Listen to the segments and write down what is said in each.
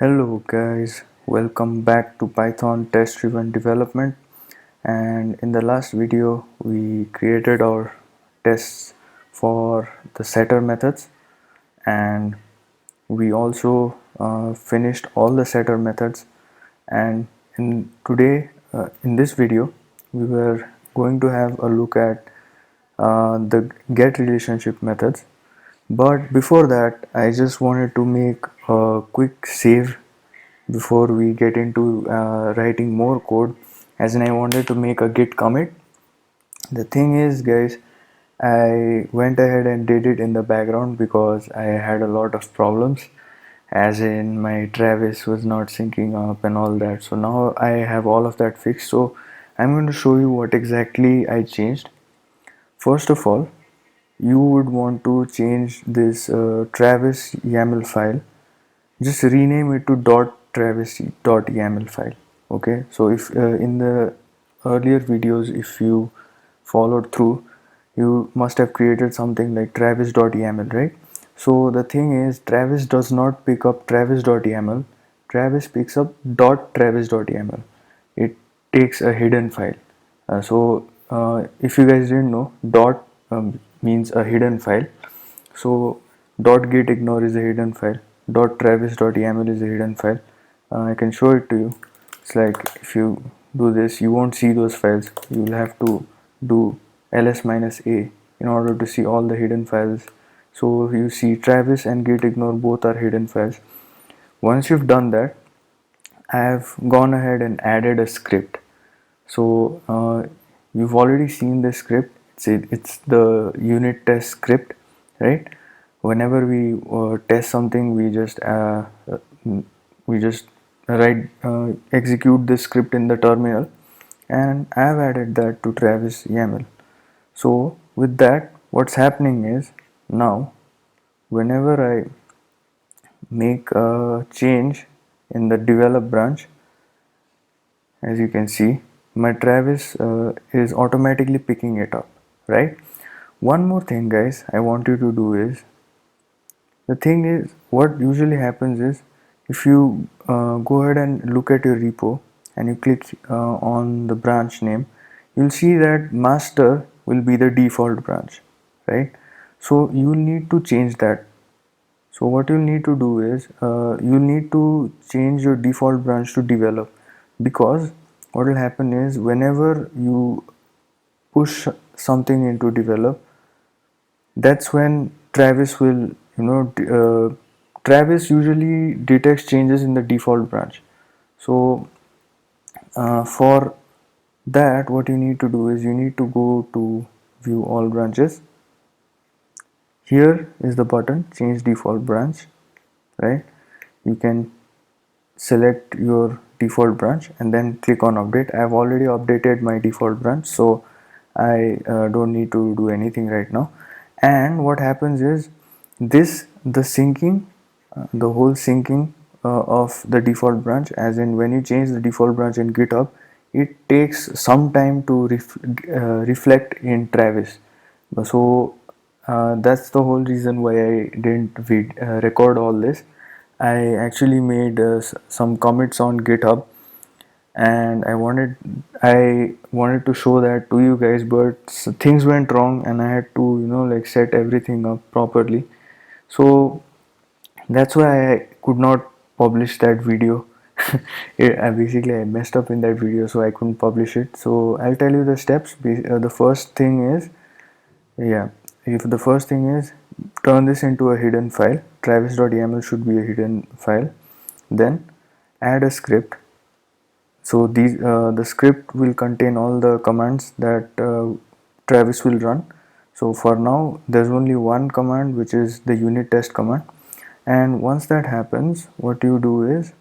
Hello guys, welcome back to Python test driven development. And in the last video we created our tests for the setter methods, and we also finished all the setter methods. And in this video we were going to have a look at the get relationship methods. But before that, I just wanted to make a quick save before we get into writing more code, as in I wanted to make a git commit. The thing is, guys, I went ahead and did it in the background because I had a lot of problems, as in my Travis was not syncing up and all that. So now I have all of that fixed. So I'm going to show you what exactly I changed. First of all, you would want to change this Travis YAML file. Just rename it to .travis.yaml file. Okay, so if in the earlier videos, if you followed through, you must have created something like travis.yaml, right? So the thing is, Travis does not pick up travis.yaml. Travis picks up .travis.yaml. It takes a hidden file. If you guys didn't know, dot means a hidden file. So .git ignore is a hidden file. .travis.yaml is a hidden file. I can show it to you. It's like if you do this, you won't see those files. You will have to do ls-a in order to see all the hidden files. So you see Travis and git ignore both are hidden files. Once you've done that, I have gone ahead and added a script. So you've already seen the script. It's the unit test script, right? Whenever we test something, we just write execute this script in the terminal, and I have added that to Travis YAML. So with that, what's happening is now whenever I make a change in the develop branch, as you can see, my Travis is automatically picking it up, right? One more thing, guys, I want you to do is, the thing is, what usually happens is, if you go ahead and look at your repo and you click on the branch name, you'll see that master will be the default branch, right? So you will need to change that. So what you'll need to do is, you need to change your default branch to develop, because what will happen is whenever you push something into develop, that's when Travis will, Travis usually detects changes in the default branch. So for that, what you need to do is you need to go to view all branches. Here is the button change default branch, right? You can select your default branch and then click on update. I have already updated my default branch, so I don't need to do anything right now. And what happens is the syncing, the whole syncing of the default branch, as in when you change the default branch in GitHub, it takes some time to reflect in Travis. So that's the whole reason why I didn't record all this. I actually made some commits on GitHub, and I wanted to show that to you guys, but things went wrong and I had to like set everything up properly. So that's why I could not publish that video. Basically I messed up in that video, so I couldn't publish it. So I'll tell you the steps. The first thing is, yeah, if the first thing is, turn this into a hidden file. Travis.yaml should be a hidden file. Then add a script. So the script will contain all the commands that Travis will run. So for now there's only one command, which is the unit test command. And once that happens, what you do is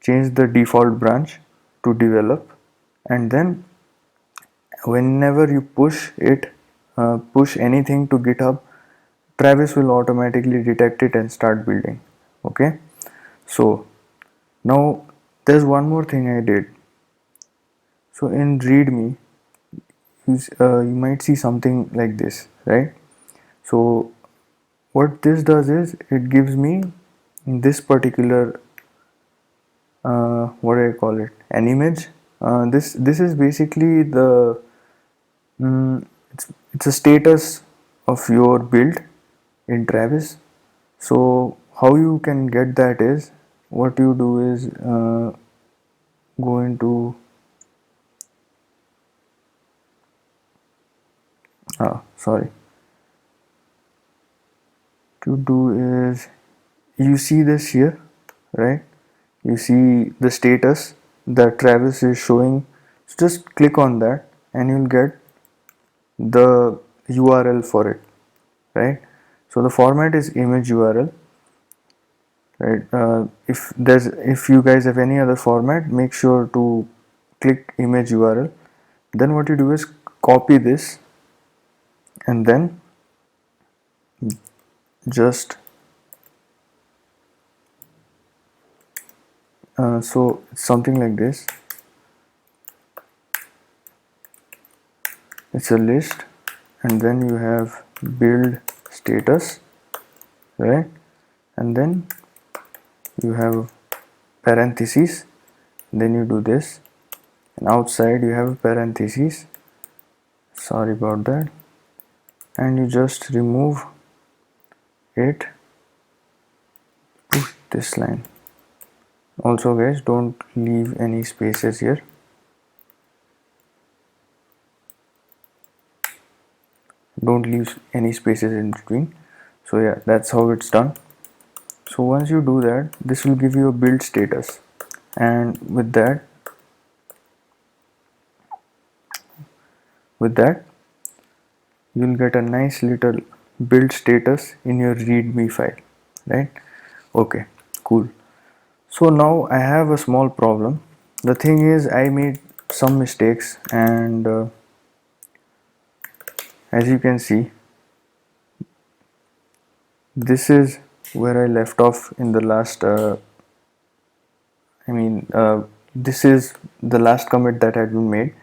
change the default branch to develop, and then whenever you push anything to GitHub, Travis will automatically detect it and start building. Okay, so now there's one more thing I did. So in README, you might see something like this, right? So what this does is it gives me this particular what do I call it, an image. This is basically the it's a status of your build in Travis. So how you can get that is, what you do is go into sorry, to do is, you see this here, right? You see the status that Travis is showing. So just click on that and you'll get the URL for it, right? So the format is image URL, right? If you guys have any other format, make sure to click image URL. Then what you do is copy this and then just so something like this. It's a list, and then you have build status, right? And then you have parentheses, then you do this, and outside you have parentheses, sorry about that, and you just remove it, push this line. Also guys, don't leave any spaces here. Don't leave any spaces in between. So yeah, that's how it's done. So once you do that, this will give you a build status, and with that you'll get a nice little build status in your readme file, right? Okay, cool. So now I have a small problem. The thing is, I made some mistakes, and as you can see, this is where I left off in the last this is the last commit that had been made,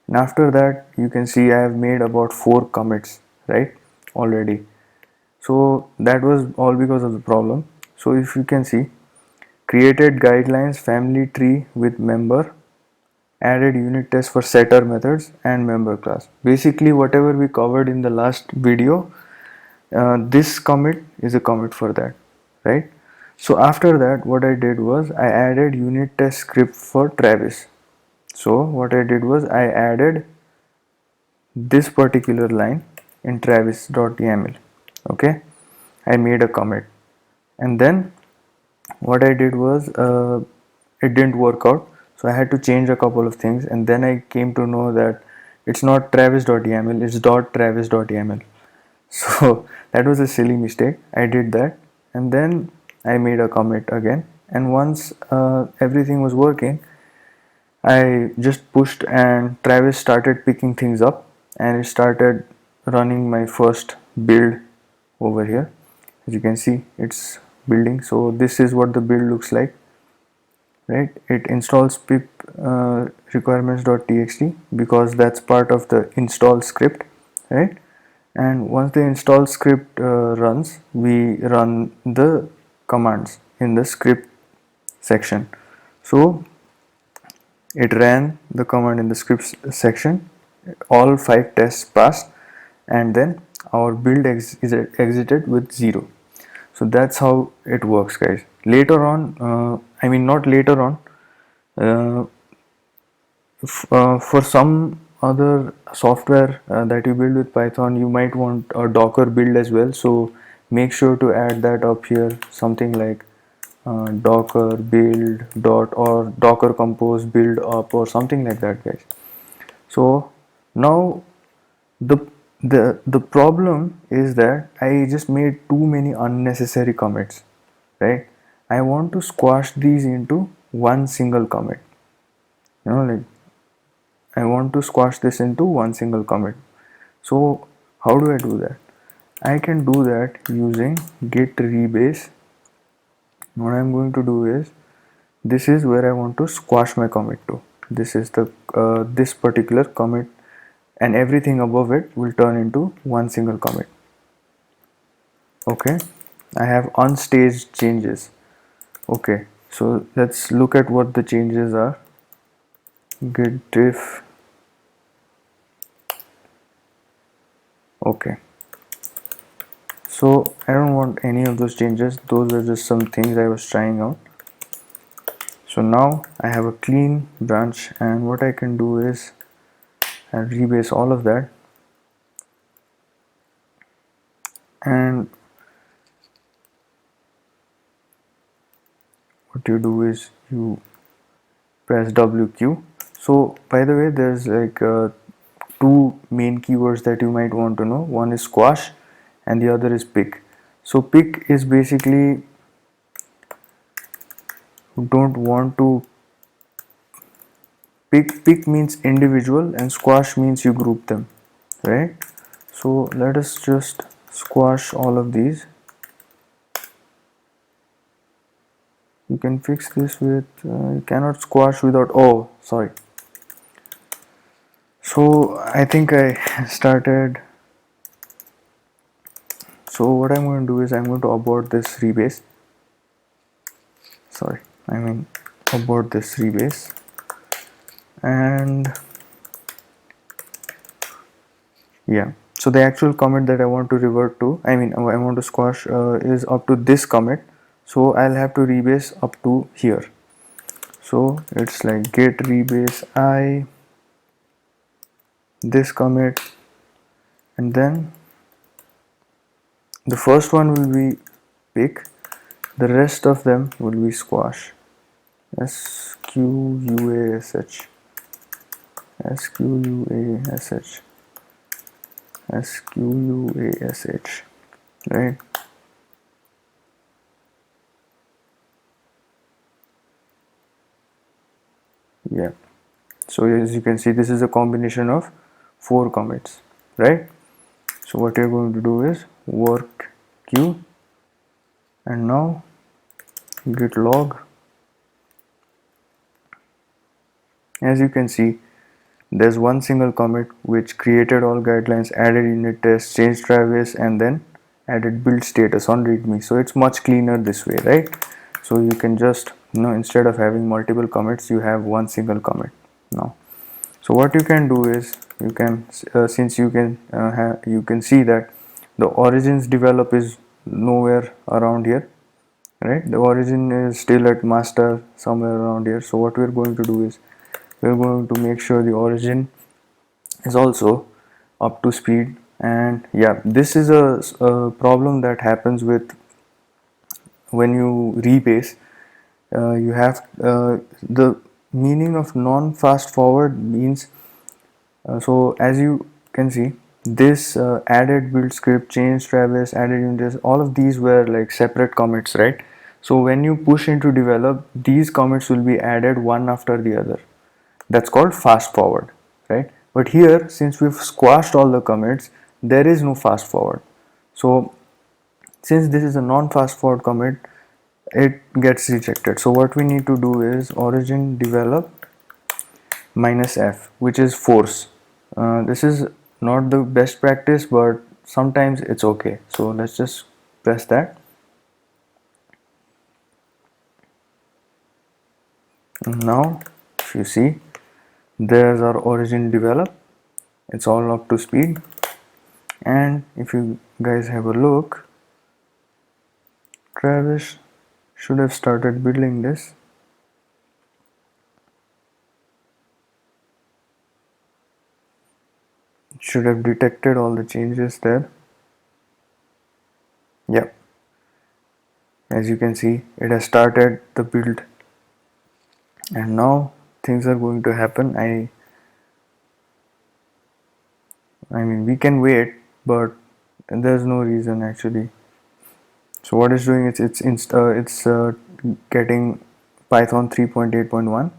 and after that you can see I have made about 4 commits, right, already. So that was all because of the problem. So if you can see, created guidelines family tree with member, added unit test for setter methods and member class. Basically whatever we covered in the last video, this commit is a commit for that, right? So after that, what I did was I added unit test script for Travis. So what I did was I added this particular line in travis.yaml. Okay, I made a commit, and then what I did was it didn't work out, so I had to change a couple of things, and then I came to know that it's not travis.yaml, it's .travis.yaml. So that was a silly mistake. I did that, and then I made a commit again, and once everything was working, I just pushed and Travis started picking things up, and it started running my first build over here. As you can see, it's building. So this is what the build looks like, right? It installs pip requirements.txt because that's part of the install script, right? And once the install script runs, we run the commands in the script section. So it ran the command in the scripts section, all 5 tests passed, and then our build exited with 0. So that's how it works, guys. Later on, not later on, uh, for some other software that you build with Python, you might want a Docker build as well. So make sure to add that up here, something like docker build dot or docker compose build up or something like that, guys. So now the the problem is that I just made too many unnecessary commits, right? I want to squash these into one single commit, like I want to squash this into one single commit. So how do I do that? I can do that using git rebase. What I'm going to do is, this is where I want to squash my commit to. This is the this particular commit, and everything above it will turn into one single commit. Okay, I have unstaged changes. Okay, so let's look at what the changes are. Git diff. Okay, so I don't want any of those changes, those are just some things I was trying out. So now I have a clean branch, and what I can do is I'll rebase all of that, and what you do is you press WQ. So by the way, there's like two main keywords that you might want to know. One is squash and the other is pick. So pick is basically you don't want to pick means individual and squash means you group them, right? So let us just squash all of these. You can fix this with you cannot squash without, oh sorry, so I think I started. So what I'm going to do is I'm going to abort this rebase. Sorry, I mean abort this rebase, and yeah, so the actual commit that I want to revert to, I mean I want to squash is up to this commit, so I'll have to rebase up to here. So it's like git rebase I this commit, and then the first one will be pick, the rest of them will be squash. SQUASH SQUASH SQUASH, right? Yeah, so as you can see, this is a combination of 4 commits, right? So what you're going to do is work queue, and now git log. As you can see, there's one single commit which created all guidelines, added unit tests, changed Travis, and then added build status on readme. So it's much cleaner this way, right? So you can just, instead of having multiple commits, you have one single commit now. So what you can do is you can since you can you can see that the origins develop is nowhere around here, right? The origin is still at master somewhere around here. So what we're going to do is we're going to make sure the origin is also up to speed. And yeah, this is a problem that happens with when you rebase. You have the meaning of non fast forward means so as you can see, this added build script, change Travis, added units, all of these were like separate commits, right? So when you push into develop, these commits will be added one after the other. That's called fast forward, right? But here, since we've squashed all the commits, there is no fast forward. So since this is a non-fast forward commit, it gets rejected. So what we need to do is origin develop -f, which is force. This is not the best practice, but sometimes it's okay. So let's just press that. Now if you see, there's our origin develop, it's all up to speed. And if you guys have a look, Travis should have started building this. It should have detected all the changes there. Yep, as you can see, it has started the build, and now things are going to happen. I mean we can wait, but there's no reason actually. So what it's doing is it's getting Python 3.8.1,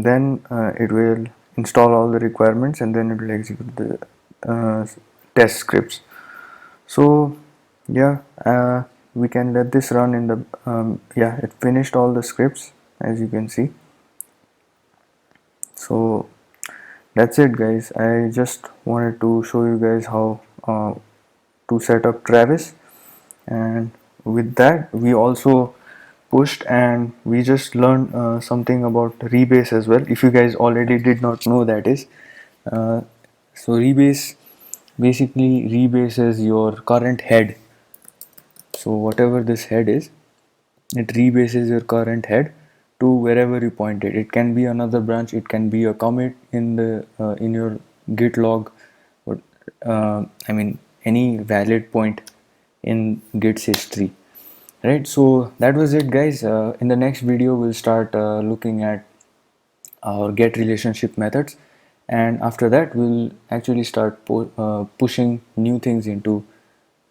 then it will install all the requirements, and then it will execute the test scripts. So yeah, we can let this run in the yeah, it finished all the scripts as you can see. So that's it guys, I just wanted to show you guys how to set up Travis, and with that we also pushed, and we just learned something about rebase as well, if you guys already did not know that is. uh, so rebase basically rebases your current head. So whatever this head is, it rebases your current head to wherever you point it. It can be another branch, it can be a commit in the in your git log, or I mean any valid point in git's history, right? So that was it, guys. In the next video we'll start looking at our get relationship methods, and after that we'll actually start pushing new things into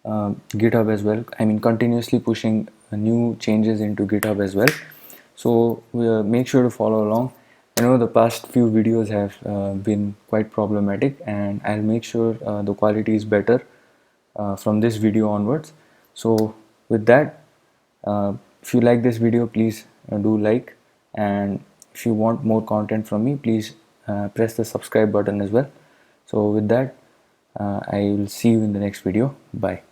GitHub as well. I mean continuously pushing new changes into GitHub as well. So make sure to follow along. I know the past few videos have been quite problematic, and I'll make sure the quality is better from this video onwards. So with that, if you like this video, please do like, and if you want more content from me, please press the subscribe button as well. So with that, I will see you in the next video. Bye.